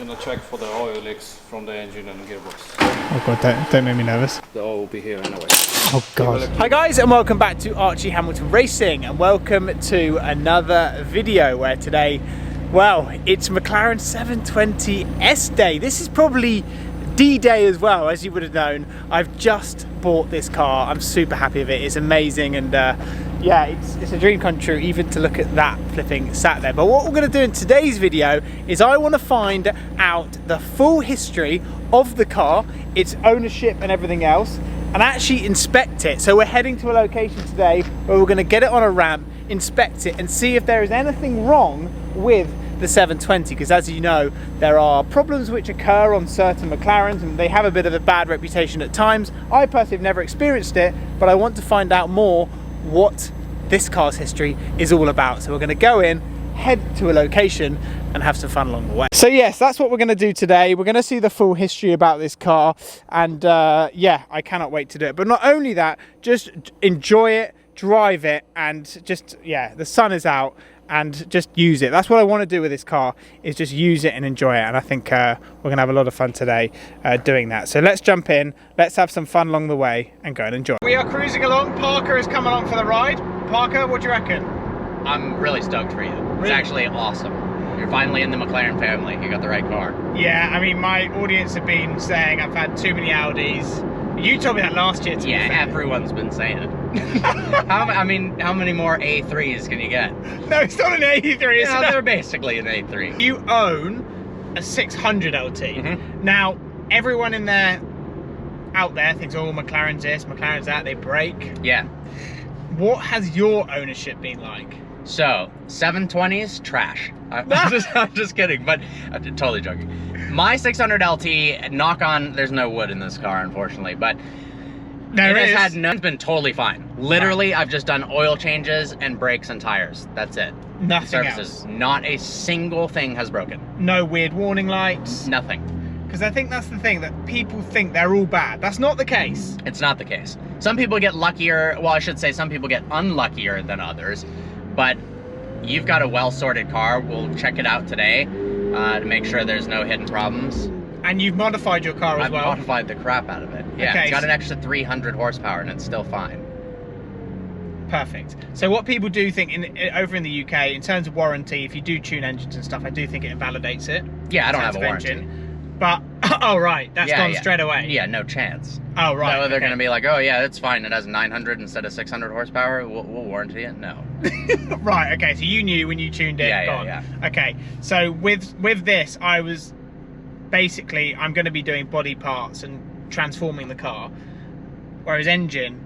gonna check for the oil leaks from the engine and gearbox. Oh god, don't make me nervous. The oil will be here anyway. Oh god. Hi guys, and welcome back to Archie Hamilton Racing, and welcome to another video where today, well, it's Mclaren 720S day. This is probably D-Day as well, as you would have known. I've just bought this car. I'm super happy with it. It's amazing, and yeah, it's a dream come true even to look at that flipping sat there. But what we're going to do in today's video is I want to find out the full history of the car, its ownership and everything else, and actually inspect it. So we're heading to a location today where we're going to get it on a ramp, inspect it, and see if there is anything wrong with the 720, because as you know, there are problems which occur on certain McLarens and they have a bit of a bad reputation at times. I personally have never experienced it, but I want to find out more what this car's history is all about. So we're going to go in, head to a location and have some fun along the way. So yes, that's what we're going to do today. We're going to see the full history about this car, and yeah, I cannot wait to do it. But not only that, just enjoy it, drive it, and just, yeah, the sun is out, and just use it. That's what I want to do with this car, is just use it and enjoy it. And I think we're gonna have a lot of fun today doing that. So let's jump in, let's have some fun along the way and go and enjoy. We are cruising along. Parker has come along for the ride. Parker, what do you reckon? I'm really stoked for you. Really? It's actually awesome. You're finally in the McLaren family. You got the right car. Yeah, I mean, my audience have been saying I've had too many Audis. You told me that last year, to be fair. Everyone's been saying it. how many more A3s can you get? No, it's not an A3. Yeah, they're basically an A3. You own a 600 LT. Mm-hmm. Now, everyone out there thinks, oh, McLaren's this, McLaren's that, they break. Yeah. What has your ownership been like? So, 720s, trash. I'm just kidding, but I'm totally joking. My 600 LT, knock on, there's no wood in this car, unfortunately, but it's been totally fine. Literally, I've just done oil changes and brakes and tires. That's it. Nothing Services. else. Not a single thing has broken. No weird warning lights? Nothing. Because I think that's the thing, that people think they're all bad. That's not the case. It's not the case. Some people get luckier, well, I should say some people get unluckier than others, but you've got a well-sorted car. We'll check it out today to make sure there's no hidden problems. And you've modified your car as well? I've modified the crap out of it. Yeah, okay. It's got an extra 300 horsepower and it's still fine. Perfect. So what people do think over in the UK, in terms of warranty, if you do tune engines and stuff, I do think it invalidates it. Yeah, I don't have a warranty. But, oh right, that's gone straight away. Yeah, no chance. Oh right. So they're going to be like, oh yeah, it's fine. It has 900 instead of 600 horsepower. We'll warranty it? No. Right, okay, so you knew when you tuned it, yeah. Okay, so with this, I was basically, I'm going to be doing body parts and transforming the car, whereas engine,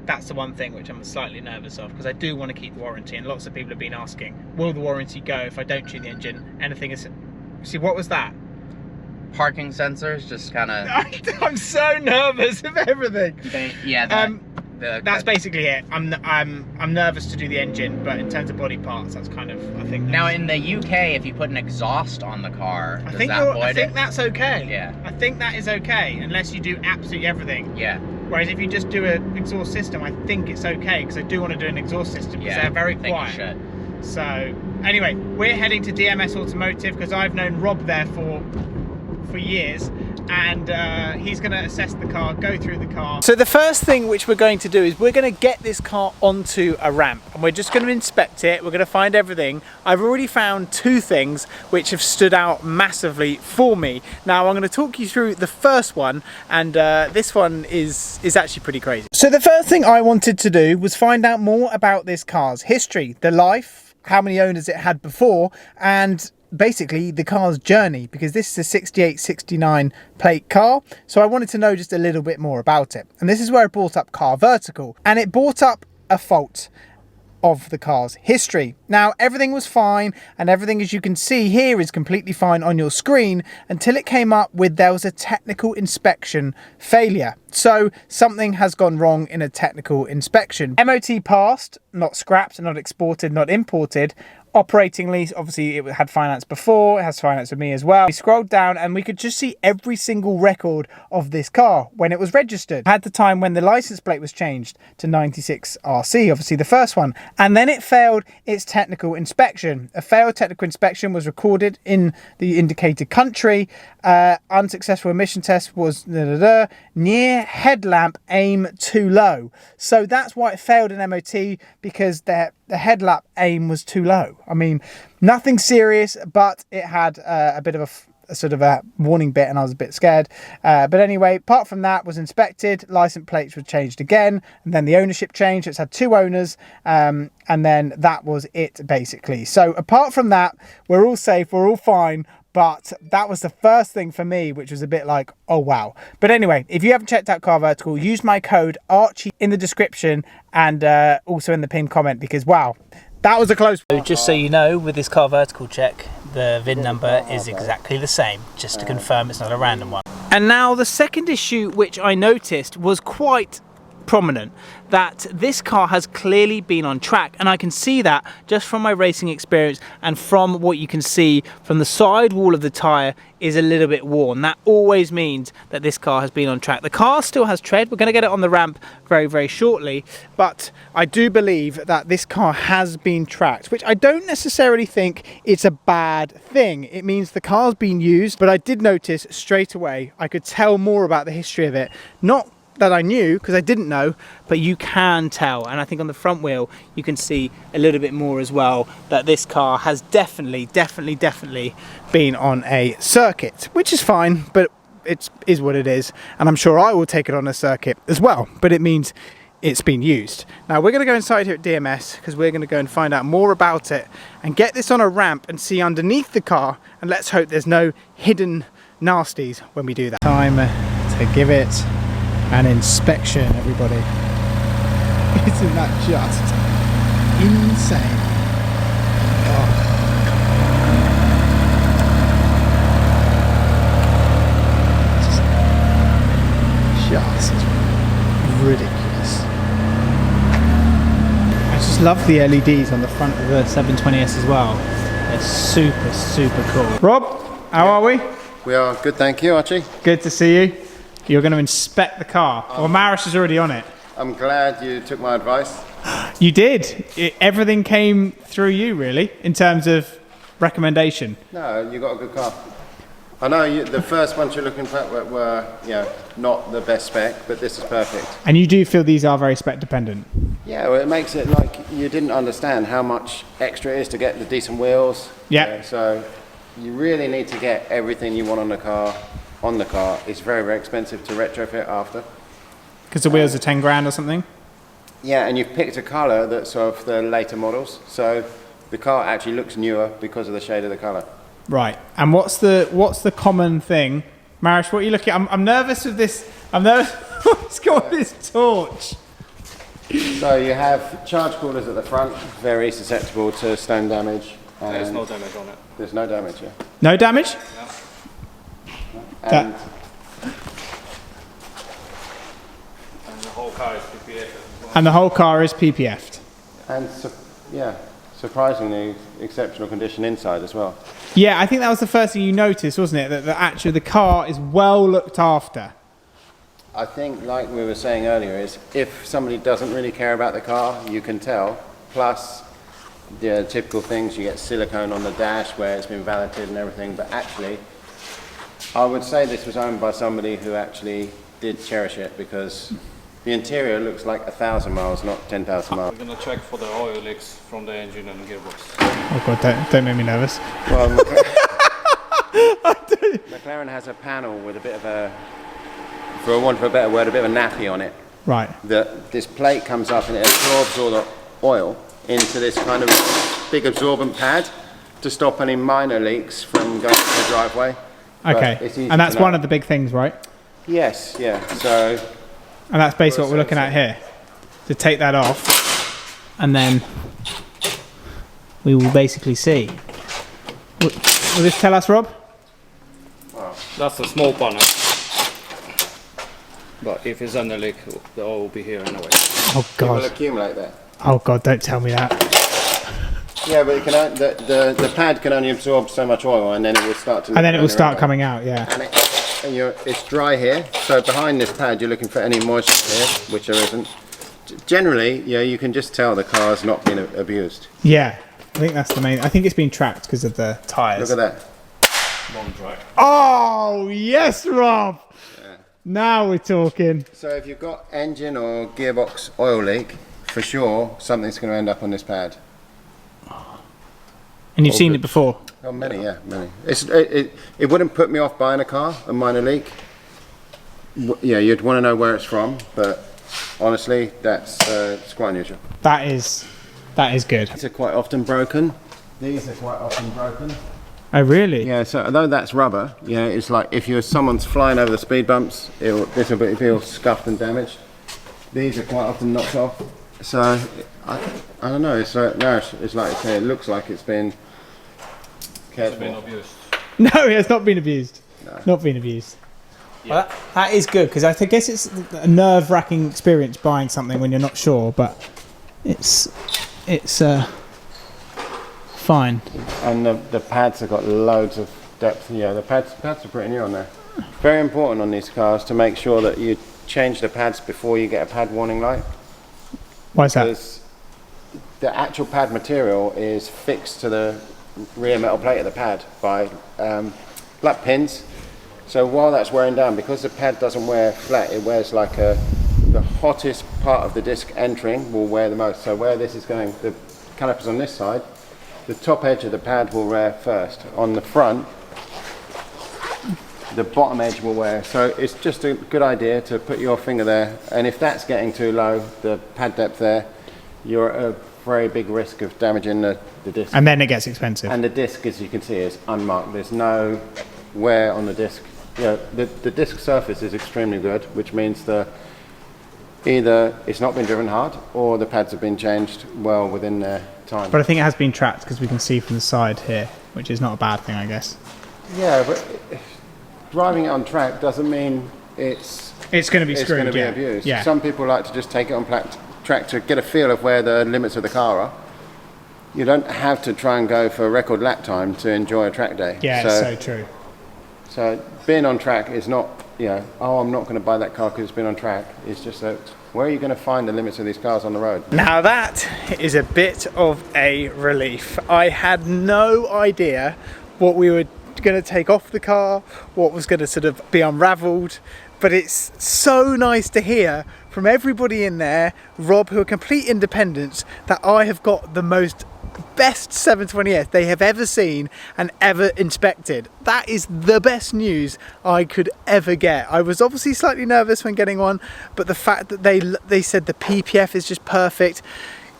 that's the one thing which I'm slightly nervous of, because I do want to keep warranty, and lots of people have been asking, will the warranty go if I don't tune the engine? Anything is... See, what was that? Parking sensors, just kind of... I'm so nervous of everything. That's basically it. I'm nervous to do the engine, but in terms of body parts, that's kind of, I think. Now in the UK, if you put an exhaust on the car, I think that's okay. Yeah. I think that is okay, unless you do absolutely everything. Yeah. Whereas if you just do an exhaust system, I think it's okay, because I do want to do an exhaust system, because they're very quiet. I think you should. So anyway, we're heading to DMS Automotive, because I've known Rob there for years, and he's going to assess the car, go through the car. So the first thing which we're going to do is we're going to get this car onto a ramp, and we're just going to inspect it. We're going to find everything. I've already found two things which have stood out massively for me. Now I'm going to talk you through the first one, and this one is actually pretty crazy. So the first thing I wanted to do was find out more about this car's history, the life, how many owners it had before, and basically the car's journey, because this is a 68-69 plate car, so I wanted to know just a little bit more about it. And this is where it brought up Car Vertical, and it brought up a fault of the car's history. Now everything was fine, and everything, as you can see here, is completely fine on your screen until it came up with there was a technical inspection failure. So something has gone wrong in a technical inspection. MOT passed, not scrapped, not exported, not imported. operating lease. Obviously it had finance before, it has finance with me as well. We scrolled down and we could just see every single record of this car when it was registered. At the time when the license plate was changed to 96RC, obviously the first one, and then it failed its technical inspection. A failed technical inspection was recorded in the indicated country. Unsuccessful emission test was near headlamp aim too low. So that's why it failed in MOT, because the headlamp aim was too low. I mean, nothing serious, but it had a bit of a sort of a warning bit and I was a bit scared. But anyway, apart from that, was inspected, license plates were changed again, and then the ownership changed. It's had 2 owners, and then that was it basically. So apart from that, we're all safe, we're all fine. But that was the first thing for me, which was a bit like, oh wow. But anyway, if you haven't checked out Car Vertical, use my code Archie in the description and also in the pinned comment, because wow, that was a close one. Just so you know, with this Car Vertical check, the VIN number is exactly the same, just to confirm it's not a random one. And now the second issue which I noticed was quite prominent, that this car has clearly been on track, and I can see that just from my racing experience and from what you can see from the side wall of the tyre is a little bit worn. That always means that this car has been on track. The car still has tread. We're going to get it on the ramp very shortly, but I do believe that this car has been tracked, which I don't necessarily think it's a bad thing. It means the car's been used, but I did notice straight away, I could tell more about the history of it. Not that I knew, because I didn't know, but you can tell, and I think on the front wheel you can see a little bit more as well, that this car has definitely been on a circuit, which is fine, but it is what it is, and I'm sure I will take it on a circuit as well, but it means it's been used. Now we're going to go inside here at DMS, because we're going to go and find out more about it and get this on a ramp and see underneath the car, and let's hope there's no hidden nasties when we do that. Time to give it an inspection, everybody. Isn't that just insane? Oh. Just ridiculous. I just love the LEDs on the front of the 720S as well. They're super cool. Rob, how are we? We are good, thank you, Archie. Good to see you. You're going to inspect the car. Well, Marish is already on it. I'm glad you took my advice. You did. Everything came through you, really, in terms of recommendation. No, you got a good car. I know the first ones you're looking for were not the best spec, but this is perfect. And you do feel these are very spec dependent? Yeah, well, it makes it like you didn't understand how much extra it is to get the decent wheels. Yeah. So you really need to get everything you want on the car. It's very expensive to retrofit after. Because the wheels are 10 grand or something? Yeah, and you've picked a colour that's of the later models, so the car actually looks newer because of the shade of the colour. Right. And what's the common thing? Marish, what are you looking at? I'm nervous with this. I'm nervous. What's got this torch? So you have charge coolers at the front, very susceptible to stone damage. There's no damage on it. There's no damage, yeah. No damage? No. And And the whole car is PPF as well. And the whole car is PPF'd. And surprisingly exceptional condition inside as well. Yeah, I think that was the first thing you noticed, wasn't it? That actually the car is well looked after. I think, like we were saying earlier, is if somebody doesn't really care about the car, you can tell. Plus, the typical things, you get silicone on the dash where it's been valeted and everything, but actually, I would say this was owned by somebody who actually did cherish it, because the interior looks like 1,000 miles, not 10,000 miles. We're going to check for the oil leaks from the engine and gearbox. Oh god, don't make me nervous. Well, McLaren has a panel with a bit of a, for want of a better word, a bit of a nappy on it. Right. This plate comes up and it absorbs all the oil into this kind of big absorbent pad to stop any minor leaks from going to the driveway. Okay, and that's one of the big things, right? Yes, yeah, so... And that's basically what we're looking at here. To take that off, and then we will basically see. Will this tell us, Rob? Wow. That's a small panel. But if it's under leak, the oil will be here anyway. Oh it will god. accumulate there. Oh god, don't tell me that. Yeah, but it can, the pad can only absorb so much oil, and then it will start to. And then it will start coming out, yeah. And it's dry here, so behind this pad you're looking for any moisture here, which there isn't. Generally, yeah, you can just tell the car's not been abused. Yeah, I think that's the main. I think it's been tracked because of the tyres. Look at that. Long track. Oh yes, Rob. Yeah. Now we're talking. So if you've got engine or gearbox oil leak, for sure something's going to end up on this pad. And you've seen it before? Oh, many, yeah, many. It wouldn't put me off buying a car, a minor leak. Yeah, you'd want to know where it's from, but honestly, it's quite unusual. That is good. These are quite often broken. These are quite often broken. Oh really? Yeah, so although that's rubber, yeah, it's like if someone's flying over the speed bumps, this will be scuffed and damaged. These are quite often knocked off. So I don't know. It's like I say, it looks like it's been cared for. Abused. No, it has not been abused. No. Not been abused. Yeah. Well, that is good because I guess it's a nerve-wracking experience buying something when you're not sure, but it's fine. And the pads have got loads of depth. Yeah, the pads are pretty new on there. Very important on these cars to make sure that you change the pads before you get a pad warning light. Why is that? Because the actual pad material is fixed to the rear metal plate of the pad by black pins. So while that's wearing down, because the pad doesn't wear flat, it wears like the hottest part of the disc entering will wear the most. So where this is going, the calipers on this side, the top edge of the pad will wear first. On the front, the bottom edge will wear. So it's just a good idea to put your finger there, and if that's getting too low, the pad depth there, you're at a very big risk of damaging the disc. And then it gets expensive. And the disc, as you can see, is unmarked. There's no wear on the disc. Yeah, the disc surface is extremely good, which means that either it's not been driven hard or the pads have been changed well within their time. But I think it has been tracked because we can see from the side here, which is not a bad thing, I guess. Yeah, but driving it on track doesn't mean it's going to be screwed. Going to be abused. Yeah. Some people like to just take it on track to get a feel of where the limits of the car are. You don't have to try and go for a record lap time to enjoy a track day. Yeah, it's so true. So being on track is not, oh, I'm not going to buy that car because it's been on track. It's just that where are you going to find the limits of these cars on the road? Now that is a bit of a relief. I had no idea what we were going to take off the car, what was going to sort of be unravelled, but it's so nice to hear from everybody in there, Rob, who are complete independents, that I have got the best 720S they have ever seen and ever inspected. That is the best news I could ever get. I was obviously slightly nervous when getting one, but the fact that they said the PPF is just perfect,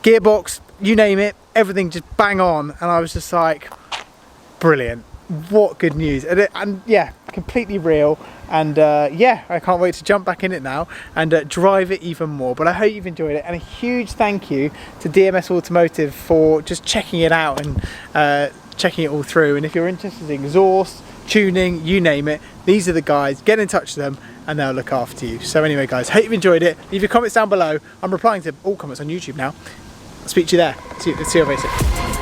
gearbox, you name it, everything just bang on, and I was just like, brilliant. What good news. And yeah, completely real, and yeah, I can't wait to jump back in it now and drive it even more. But I hope you've enjoyed it, and a huge thank you to DMS Automotive for just checking it out and checking it all through. And if you're interested in exhaust, tuning, you name it, these are the guys. Get in touch with them and they'll look after you. So anyway guys, hope you've enjoyed it. Leave your comments down below. I'm replying to all comments on YouTube now. I'll speak to you there. See you very soon.